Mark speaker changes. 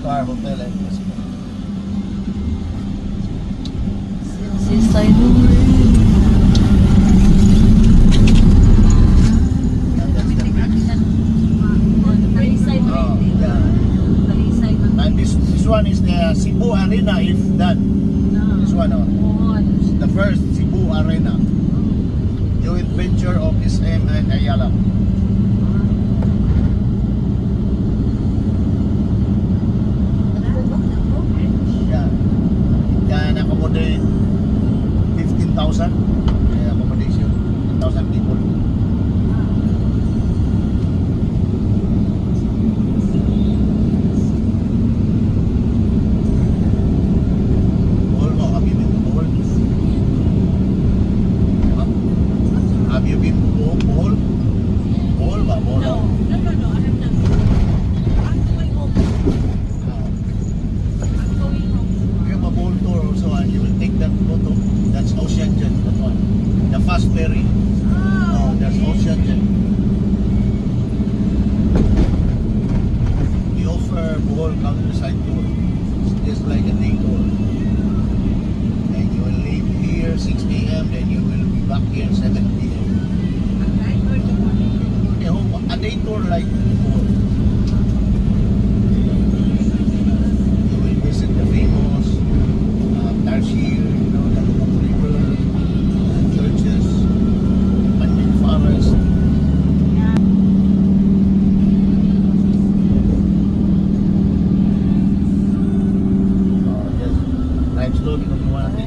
Speaker 1: 5-star hotel and casino.
Speaker 2: Seaside.
Speaker 1: Oh, yeah. And this one is the Cebu Arena, if that. This one, the first Cebu Arena. Joint venture of SM and Ayala. Yeah. Can accommodate 15,000. Yeah, accommodation. 15,000 people. Have you been to Bohol? Bohol ba? Bohol?
Speaker 2: No, I have not. I'm going home. I'm going home.
Speaker 1: You have a Bohol tour also, and you will take that photo. That's Ocean Jet, that one. The fast ferry. Oh, that's Ocean Jet. We offer Bohol countryside tour. It's just like a day tour. And you will leave here 6 a.m. then you will be back here 7 p.m. A day tour like before. You will visit the famous Tarsier, you know, the Lubuk River, churches, Panmin Forest. Just drive slowly kung you want to.